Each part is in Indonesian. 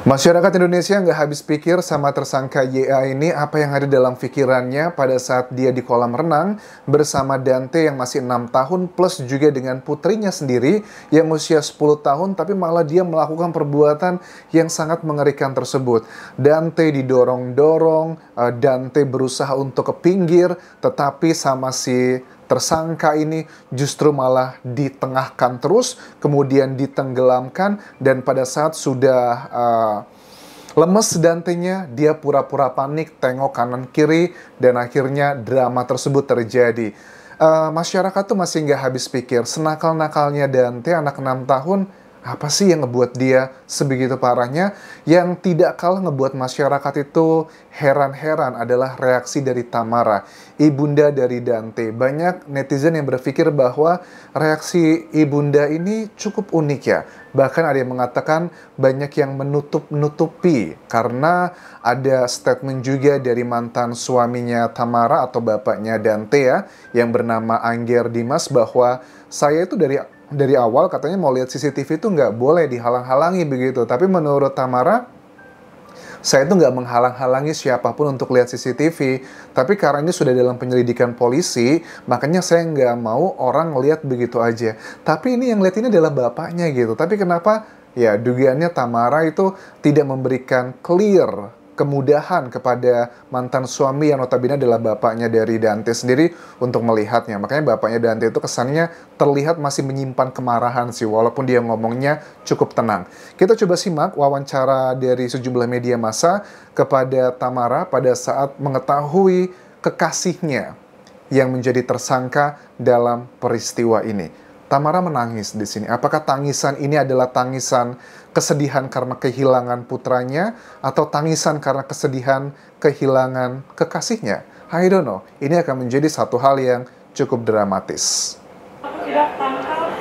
Masyarakat Indonesia nggak habis pikir sama tersangka YA ini apa yang ada dalam pikirannya pada saat dia di kolam renang bersama Dante yang masih 6 tahun plus juga dengan putrinya sendiri yang usia 10 tahun tapi malah dia melakukan perbuatan yang sangat mengerikan tersebut. Dante didorong-dorong, Dante berusaha untuk ke pinggir tetapi sama si tersangka ini justru malah ditengahkan terus, kemudian ditenggelamkan, dan pada saat sudah lemes Dantenya, dia pura-pura panik, tengok kanan kiri, dan akhirnya drama tersebut terjadi. Masyarakat tuh masih nggak habis pikir, senakal-nakalnya Dante, anak 6 tahun, apa sih yang ngebuat dia sebegitu parahnya? Yang tidak kalah ngebuat masyarakat itu heran-heran adalah reaksi dari Tamara, ibunda dari Dante. Banyak netizen yang berpikir bahwa reaksi ibunda ini cukup unik ya. Bahkan ada yang mengatakan banyak yang menutup-nutupi karena ada statement juga dari mantan suaminya Tamara atau bapaknya Dante ya, yang bernama Angger Dimas bahwa saya itu dari awal katanya mau lihat CCTV itu nggak boleh dihalang-halangi begitu. Tapi menurut Tamara, saya itu nggak menghalang-halangi siapapun untuk lihat CCTV. Tapi karena ini sudah dalam penyelidikan polisi, makanya saya nggak mau orang lihat begitu aja. Tapi ini yang lihat ini adalah bapaknya gitu. Tapi kenapa? Ya dugaannya Tamara itu tidak memberikan clear kemudahan kepada mantan suami yang notabene adalah bapaknya dari Dante sendiri untuk melihatnya. Makanya bapaknya Dante itu kesannya terlihat masih menyimpan kemarahan sih, walaupun dia ngomongnya cukup tenang. Kita coba simak wawancara dari sejumlah media massa kepada Tamara pada saat mengetahui kekasihnya yang menjadi tersangka dalam peristiwa ini. Tamara menangis di sini. Apakah tangisan ini adalah tangisan kesedihan karena kehilangan putranya atau tangisan karena kesedihan kehilangan kekasihnya? I don't know. Ini akan menjadi satu hal yang cukup dramatis. Aku sudah tangkap.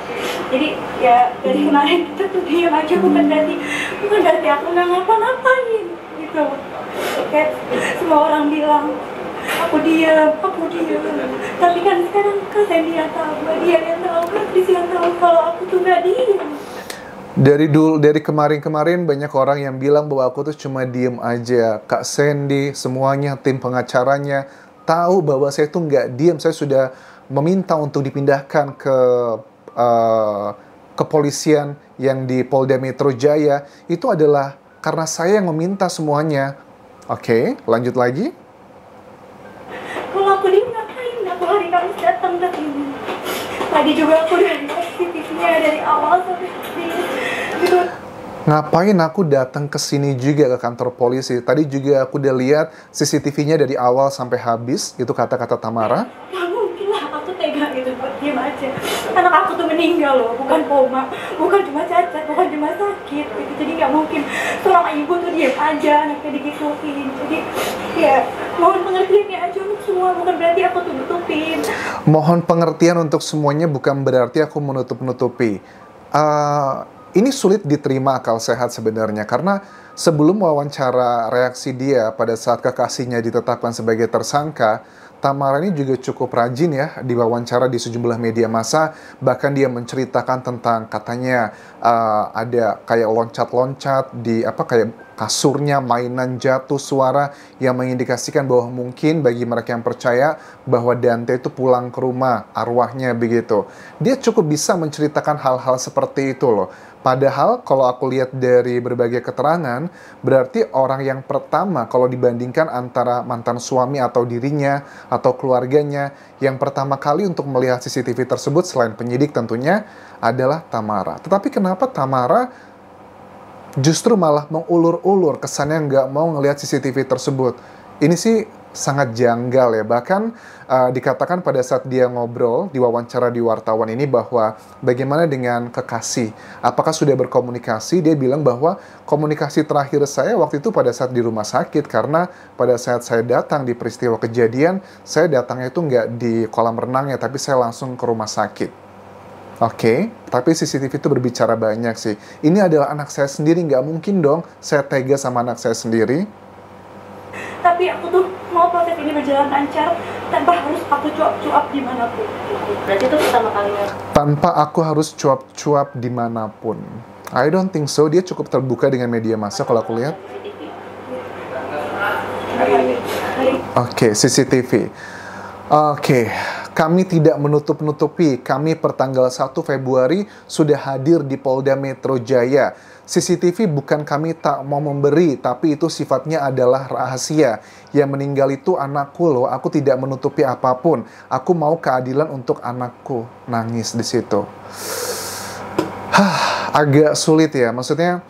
Jadi ya dari kemarin kita tuh diam aja, bukan berarti aku nggak ngapa-ngapain gitu. Kayak semua orang bilang aku diam. Tapi kan sekarang kan dia tahu, dia yang tahu, Kris yang tahu kalau aku tuh nggak diam. Dari kemarin-kemarin banyak orang yang bilang bahwa aku tuh cuma diem aja. Kak Sandy, semuanya, tim pengacaranya tahu bahwa saya tuh nggak diem. Saya sudah meminta untuk dipindahkan ke kepolisian yang di Polda Metro Jaya. Itu adalah karena saya yang meminta semuanya. Oke, lanjut lagi. Kalau aku diem ngapain? Aku hari Kamis datang ke sini. Tadi juga aku udah lihat CCTV-nya dari awal sampai gitu. Ngapain aku datang ke sini juga ke kantor polisi? Tadi juga aku udah lihat CCTV-nya dari awal sampai habis. Itu kata-kata Tamara. Gak mungkin lah aku tega gitu buat diem aja. Anak aku tuh meninggal loh, bukan koma, bukan cuma cacat, bukan cuma sakit gitu. Jadi gak mungkin seorang ibu tuh diem aja anaknya digituin. Jadi ya mohon pengertiannya aja untuk semua, bukan berarti aku tuh nutupin. Mohon pengertian untuk semuanya, bukan berarti aku menutup-nutupi. Ini sulit diterima akal sehat sebenarnya, karena sebelum wawancara reaksi dia pada saat kekasihnya ditetapkan sebagai tersangka, Tamara ini juga cukup rajin ya diwawancara di sejumlah media massa. Bahkan dia menceritakan tentang katanya ada kayak loncat-loncat di kayak kasurnya, mainan jatuh suara yang mengindikasikan bahwa mungkin bagi mereka yang percaya bahwa Dante itu pulang ke rumah, arwahnya begitu. Dia cukup bisa menceritakan hal-hal seperti itu loh. Padahal kalau aku lihat dari berbagai keterangan, berarti orang yang pertama kalau dibandingkan antara mantan suami atau dirinya atau keluarganya, yang pertama kali untuk melihat CCTV tersebut selain penyidik tentunya adalah Tamara. Tetapi kenapa Tamara justru malah mengulur-ulur, kesannya nggak mau ngelihat CCTV tersebut? Ini sih sangat janggal ya. Bahkan dikatakan pada saat dia ngobrol di wawancara di wartawan ini bahwa bagaimana dengan kekasih, apakah sudah berkomunikasi? Dia bilang bahwa komunikasi terakhir saya waktu itu pada saat di rumah sakit, karena pada saat saya datang di peristiwa kejadian, saya datangnya itu nggak di kolam renangnya, tapi saya langsung ke rumah sakit. Oke, tapi CCTV itu berbicara banyak sih. Ini adalah anak saya sendiri, nggak mungkin dong saya tega sama anak saya sendiri. Tapi aku tuh mau proses ini berjalan lancar tanpa harus aku cuap-cuap dimanapun. Berarti itu pertama kalinya. Tanpa aku harus cuap-cuap dimanapun. I don't think so. Dia cukup terbuka dengan media massa kalau aku lihat. Oke, CCTV. Oke, kami tidak menutup-nutupi. Kami pertanggal 1 Februari sudah hadir di Polda Metro Jaya. CCTV bukan kami tak mau memberi, tapi itu sifatnya adalah rahasia. Yang meninggal itu anakku loh, aku tidak menutupi apapun. Aku mau keadilan untuk anakku. Nangis di situ. Agak sulit ya, maksudnya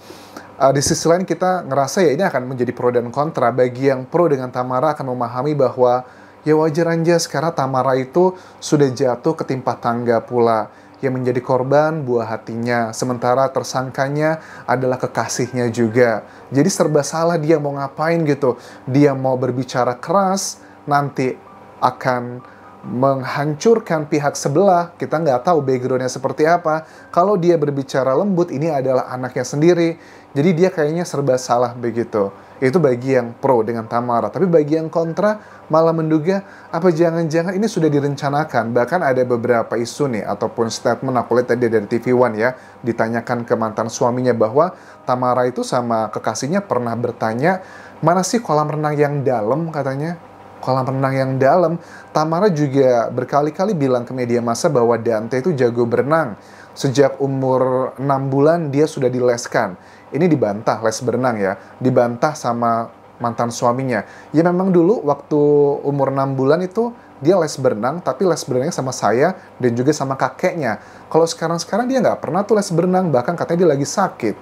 di sisi lain kita ngerasa ya ini akan menjadi pro dan kontra. Bagi yang pro dengan Tamara akan memahami bahwa ya wajar aja sekarang Tamara itu sudah jatuh ketimpa tangga pula. Yang menjadi korban buah hatinya, sementara tersangkanya adalah kekasihnya juga. Jadi serba salah dia mau ngapain gitu. Dia mau berbicara keras, nanti akan menghancurkan pihak sebelah. Kita nggak tahu backgroundnya seperti apa. Kalau dia berbicara lembut, ini adalah anaknya sendiri. Jadi dia kayaknya serba salah begitu. Itu bagi yang pro dengan Tamara. Tapi bagi yang kontra malah menduga apa jangan-jangan ini sudah direncanakan. Bahkan ada beberapa isu nih ataupun statement aku lihat tadi dari TV One ya, ditanyakan ke mantan suaminya bahwa Tamara itu sama kekasihnya pernah bertanya, mana sih kolam renang yang dalam katanya. Kolam renang yang dalam. Tamara juga berkali-kali bilang ke media massa bahwa Dante itu jago berenang. Sejak umur 6 bulan dia sudah dileskan. Ini dibantah les berenang ya, dibantah sama mantan suaminya. Ya memang dulu waktu umur 6 bulan itu dia les berenang, tapi les berenangnya sama saya dan juga sama kakeknya. Kalau sekarang dia nggak pernah tuh les berenang, bahkan katanya dia lagi sakit.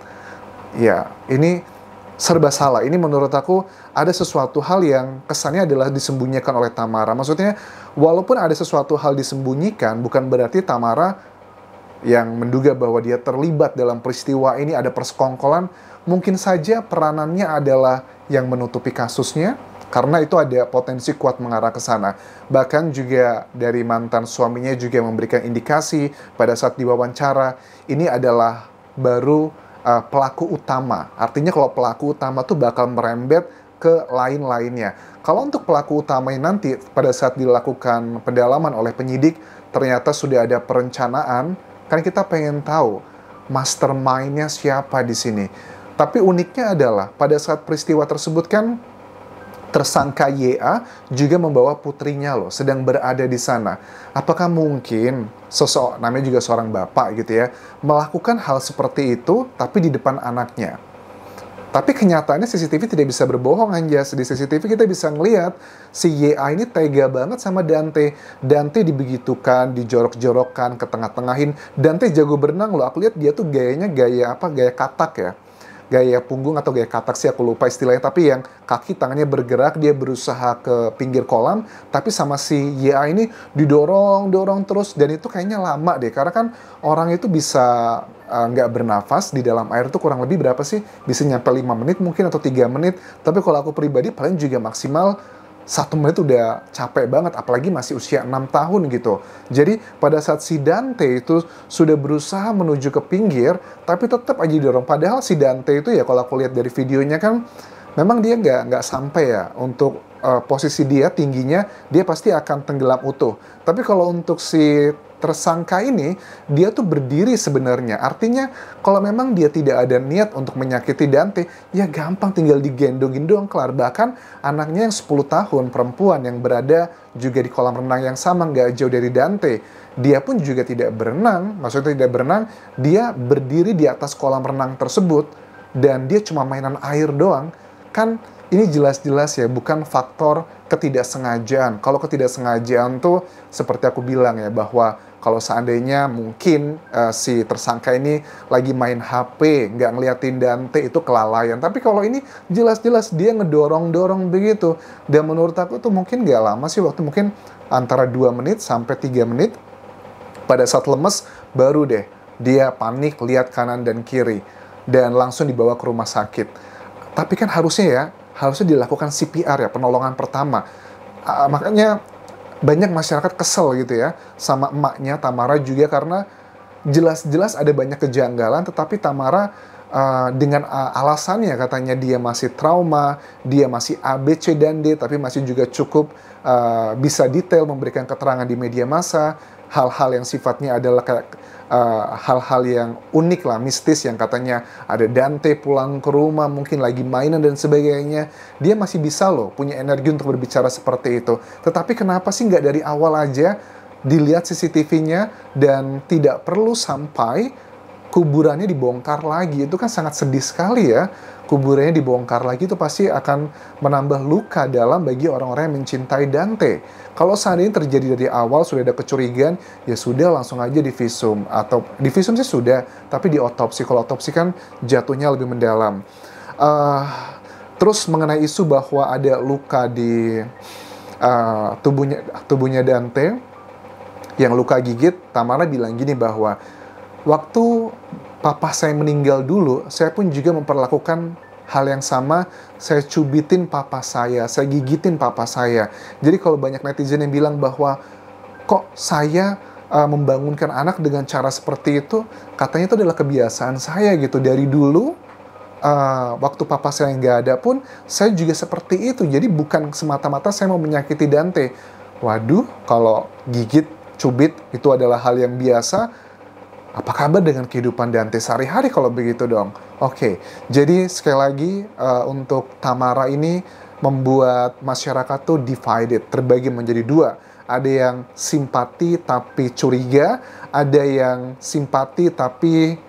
Ya, ini serba salah. Ini menurut aku ada sesuatu hal yang kesannya adalah disembunyikan oleh Tamara. Maksudnya, walaupun ada sesuatu hal disembunyikan, bukan berarti Tamara yang menduga bahwa dia terlibat dalam peristiwa ini, ada persekongkolan. Mungkin saja peranannya adalah yang menutupi kasusnya, karena itu ada potensi kuat mengarah ke sana. Bahkan juga dari mantan suaminya juga memberikan indikasi pada saat diwawancara, ini adalah baru pelaku utama. Artinya kalau pelaku utama tuh bakal merembet ke lain-lainnya. Kalau untuk pelaku utamanya nanti pada saat dilakukan pendalaman oleh penyidik, ternyata sudah ada perencanaan, kan kita pengen tahu mastermind-nya siapa di sini. Tapi uniknya adalah pada saat peristiwa tersebut kan tersangka YA juga membawa putrinya loh, sedang berada di sana. Apakah mungkin sosok, namanya juga seorang bapak gitu ya, melakukan hal seperti itu tapi di depan anaknya? Tapi kenyataannya CCTV tidak bisa berbohong, Anjas. Di CCTV kita bisa ngelihat si YA ini tega banget sama Dante. Dante dibegitukan, dijorok-jorokkan, ke tengah-tengahin. Dante jago berenang loh. Aku lihat dia tuh gayanya gaya katak ya. Gaya punggung atau gaya katak sih, aku lupa istilahnya. Tapi yang kaki tangannya bergerak, dia berusaha ke pinggir kolam. Tapi sama si YA ini didorong terus. Dan itu kayaknya lama deh. Karena kan orang itu bisa nggak bernafas di dalam air itu kurang lebih berapa sih? Bisa nyampe 5 menit mungkin atau 3 menit. Tapi kalau aku pribadi paling juga maksimal 1 menit udah capek banget, apalagi masih usia 6 tahun gitu. Jadi pada saat si Dante itu sudah berusaha menuju ke pinggir, tapi tetap aja didorong. Padahal si Dante itu ya kalau aku lihat dari videonya kan, memang dia nggak sampai ya untuk posisi dia tingginya, dia pasti akan tenggelam utuh. Tapi kalau untuk si tersangka ini, dia tuh berdiri sebenarnya. Artinya, kalau memang dia tidak ada niat untuk menyakiti Dante, ya gampang tinggal digendongin doang, kelar. Bahkan anaknya yang 10 tahun, perempuan yang berada juga di kolam renang yang sama, nggak jauh dari Dante. Dia pun juga tidak berenang, maksudnya tidak berenang, dia berdiri di atas kolam renang tersebut, dan dia cuma mainan air doang. Kan ini jelas-jelas ya, bukan faktor ketidaksengajaan. Kalau ketidaksengajaan tuh, seperti aku bilang ya, bahwa kalau seandainya mungkin si tersangka ini lagi main HP, nggak ngeliatin Dante, itu kelalaian. Tapi kalau ini jelas-jelas dia ngedorong-dorong begitu. Dan menurut aku tuh mungkin nggak lama sih waktu, mungkin antara 2 menit sampai 3 menit. Pada saat lemes, baru deh dia panik, lihat kanan dan kiri. Dan langsung dibawa ke rumah sakit. Tapi kan harusnya dilakukan CPR ya, penolongan pertama. Makanya banyak masyarakat kesel gitu ya sama emaknya Tamara juga, karena jelas-jelas ada banyak kejanggalan, tetapi Tamara dengan alasannya katanya dia masih trauma, dia masih A, B, C, dan D, tapi masih juga cukup bisa detail memberikan keterangan di media massa, hal-hal yang sifatnya adalah kayak hal-hal yang unik lah, mistis, yang katanya ada Dante pulang ke rumah, mungkin lagi mainan dan sebagainya. Dia masih bisa loh punya energi untuk berbicara seperti itu. Tetapi kenapa sih nggak dari awal aja dilihat CCTV-nya dan tidak perlu sampai kuburannya dibongkar lagi? Itu kan sangat sedih sekali ya. Kuburannya dibongkar lagi itu pasti akan menambah luka dalam bagi orang-orang yang mencintai Dante. Kalau seandainya terjadi dari awal sudah ada kecurigaan, ya sudah langsung aja divisum. Atau divisum sih sudah, tapi diotopsi. Kalau otopsi kan jatuhnya lebih mendalam. Terus mengenai isu bahwa ada luka di tubuhnya Dante, yang luka gigit, Tamara bilang gini bahwa waktu papa saya meninggal dulu, saya pun juga memperlakukan hal yang sama. Saya cubitin papa saya gigitin papa saya. Jadi kalau banyak netizen yang bilang bahwa kok saya membangunkan anak dengan cara seperti itu, katanya itu adalah kebiasaan saya gitu. Dari dulu, waktu papa saya nggak ada pun, saya juga seperti itu. Jadi bukan semata-mata saya mau menyakiti Dante. Waduh, kalau gigit, cubit, itu adalah hal yang biasa. Apa kabar dengan kehidupan Dante sehari-hari kalau begitu dong? Oke, jadi sekali lagi untuk Tamara ini membuat masyarakat tuh divided, terbagi menjadi dua. Ada yang simpati tapi curiga, ada yang simpati tapi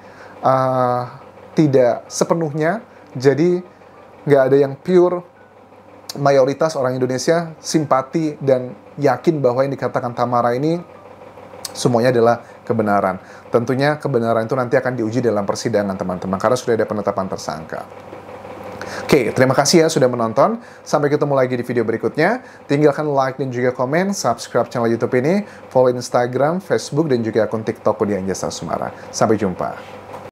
tidak sepenuhnya. Jadi nggak ada yang pure. Mayoritas orang Indonesia simpati dan yakin bahwa yang dikatakan Tamara ini semuanya adalah kebenaran. Tentunya kebenaran itu nanti akan diuji dalam persidangan teman-teman, karena sudah ada penetapan tersangka. Oke, terima kasih ya sudah menonton. Sampai ketemu lagi di video berikutnya. Tinggalkan like dan juga komen, subscribe channel YouTube ini, follow Instagram, Facebook, dan juga akun TikTok Dian Jasa Sumara. Sampai jumpa.